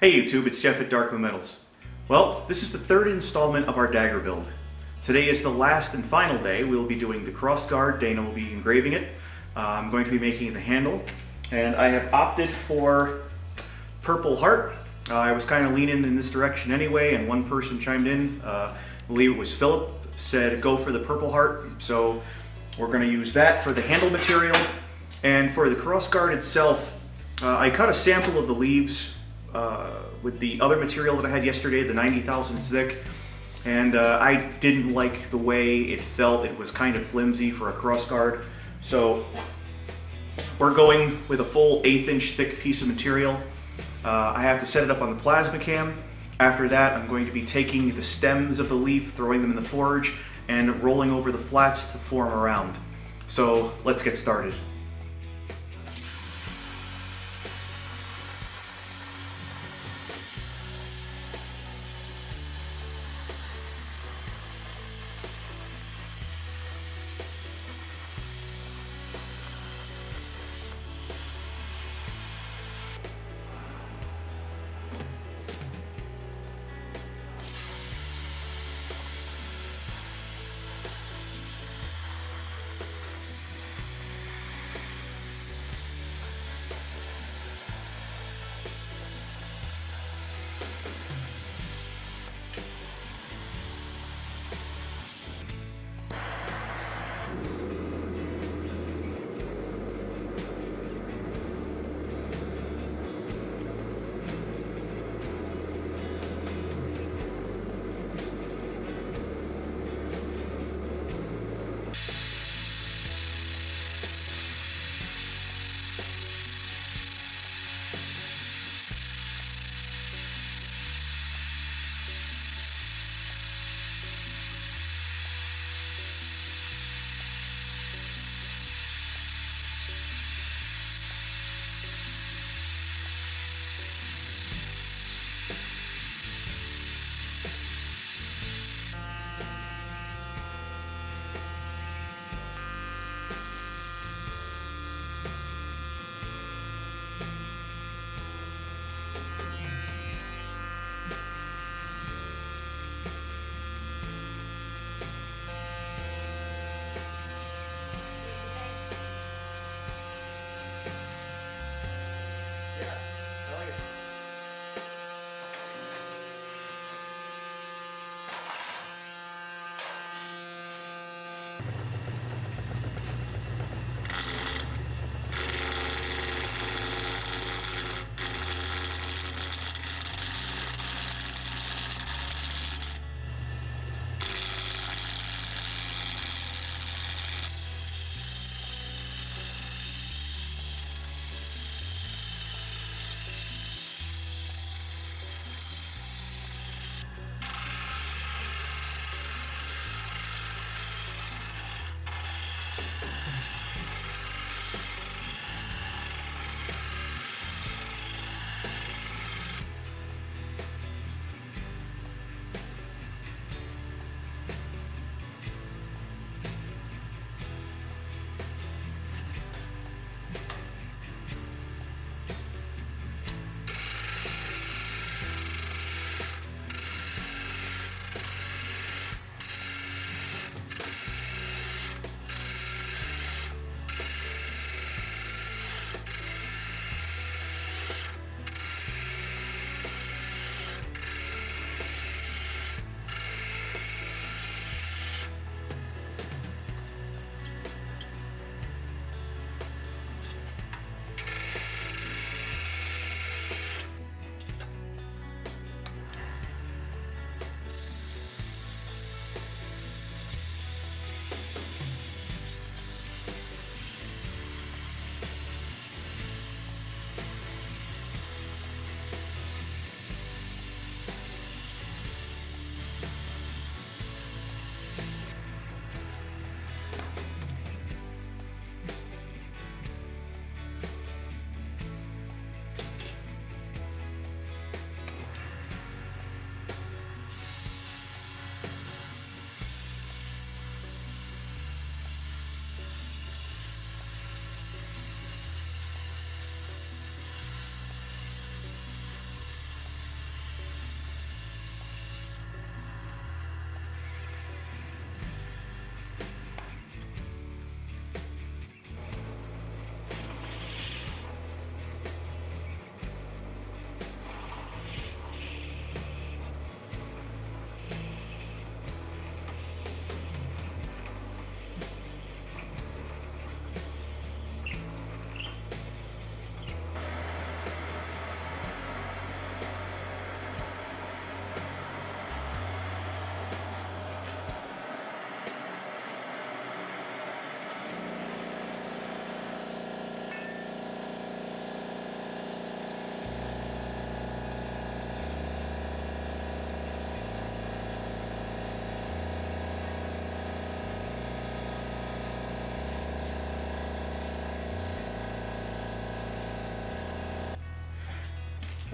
Hey YouTube, it's Jeff at Darkmoon Metals. Well, this is the third installment of our Dagger build. Today is the last and final day. We'll be doing the crossguard. Dana will be engraving it. I'm going to be making the handle, and I have opted for purple heart. I was kind of leaning in this direction anyway, and one person chimed in, I believe it was Philip, said go for the purple heart. So we're going to use that for the handle material. And for the crossguard itself, I cut a sample of the leaves with the other material that I had yesterday, the 90 thousandths thick, and I didn't like the way it felt. It was kind of flimsy for a crossguard, so we're going with a full 1/8 inch thick piece of material. I have to set it up on the plasma cam. After that, I'm going to be taking the stems of the leaf, throwing them in the forge, and rolling over the flats to form a round. So let's get started.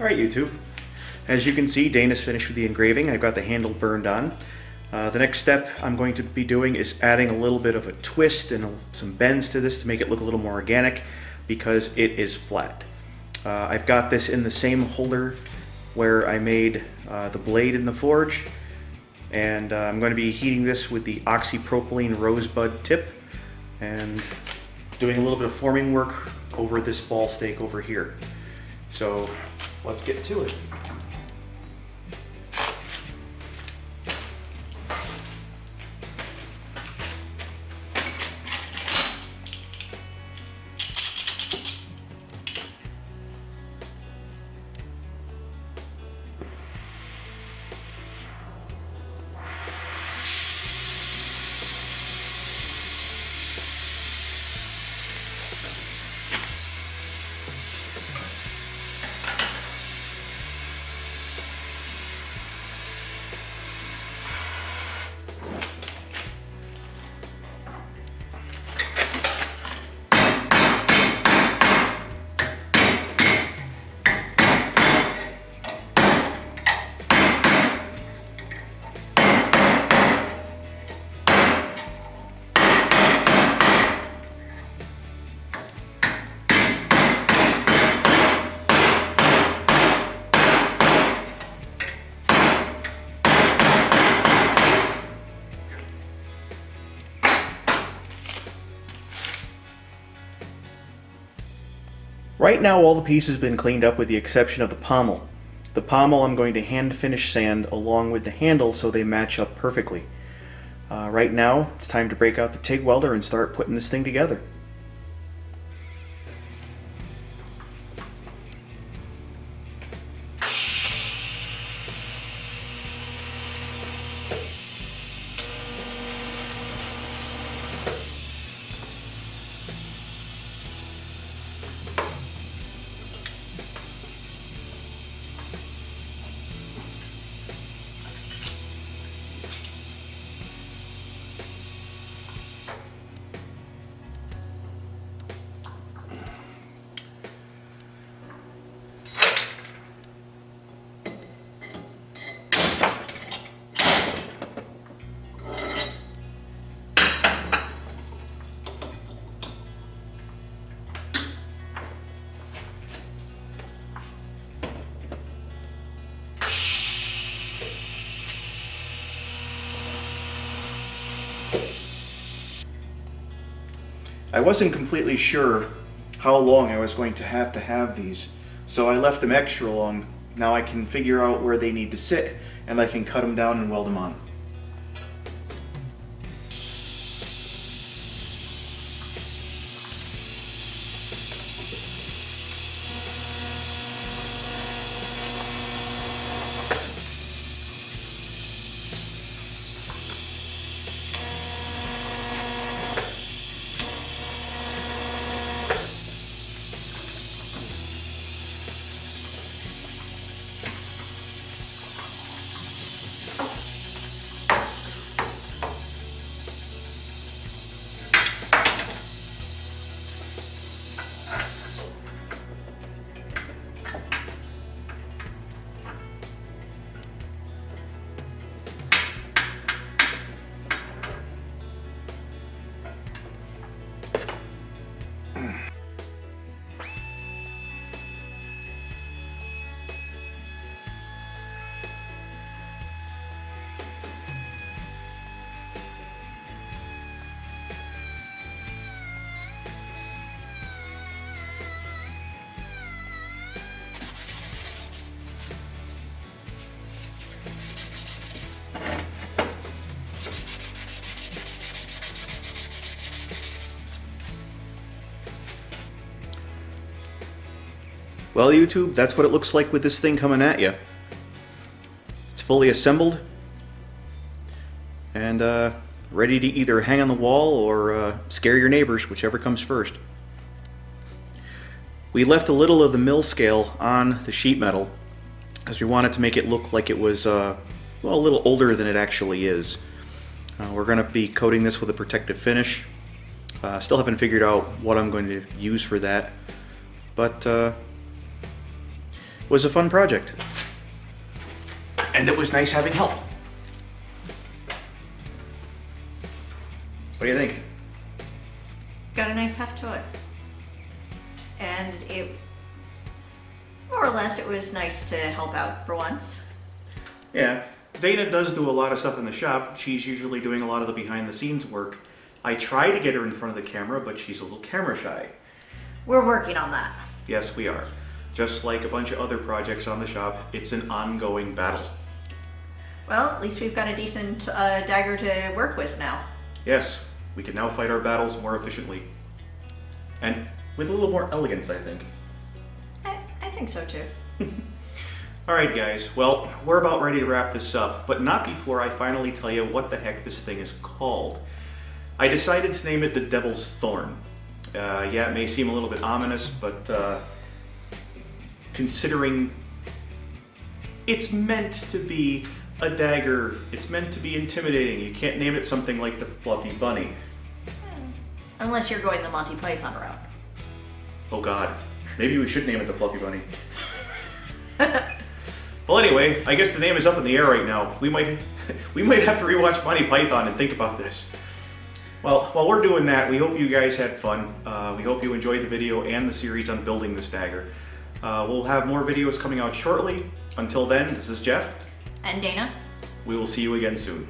Alright YouTube, as you can see Dana's finished with the engraving. I've got the handle burned on. The next step I'm going to be doing is adding a little bit of a twist and some bends to this to make it look a little more organic because it is flat. I've got this in the same holder where I made the blade in the forge, and I'm going to be heating this with the oxypropylene rosebud tip and doing a little bit of forming work over this ball stake over here. So let's get to it. Right now all the pieces have been cleaned up with the exception of the pommel. The pommel I'm going to hand finish sand along with the handle so they match up perfectly. Right now it's time to break out the TIG welder and start putting this thing together. I wasn't completely sure how long I was going to have these, so I left them extra long. Now I can figure out where they need to sit, and I can cut them down and weld them on. Well YouTube, that's what it looks like with this thing coming at you. It's fully assembled and ready to either hang on the wall or scare your neighbors, whichever comes first. We left a little of the mill scale on the sheet metal because we wanted to make it look like it was well, a little older than it actually is. We're going to be coating this with a protective finish. Still haven't figured out what I'm going to use for that, but was a fun project. And it was nice having help. What do you think? It's got a nice heft to it. And it, more or less, it was nice to help out for once. Yeah, Dana does do a lot of stuff in the shop. She's usually doing a lot of the behind the scenes work. I try to get her in front of the camera, but she's a little camera shy. We're working on that. Yes, we are. Just like a bunch of other projects on the shop, it's an ongoing battle. Well, at least we've got a decent dagger to work with now. Yes, we can now fight our battles more efficiently. And with a little more elegance, I think. I think so too. Alright guys, well, we're about ready to wrap this up, but not before I finally tell you what the heck this thing is called. I decided to name it the Devil's Thorn. Yeah, it may seem a little bit ominous, but considering it's meant to be a dagger, it's meant to be intimidating. You can't name it something like the Fluffy Bunny. Unless you're going the Monty Python route. Oh god, maybe we should name it the Fluffy Bunny. Well anyway, I guess the name is up in the air right now. We might have to rewatch Monty Python and think about this. Well, while we're doing that, we hope you guys had fun. We hope you enjoyed the video and the series on building this dagger. We'll have more videos coming out shortly. Until then, this is Jeff. And Dana. We will see you again soon.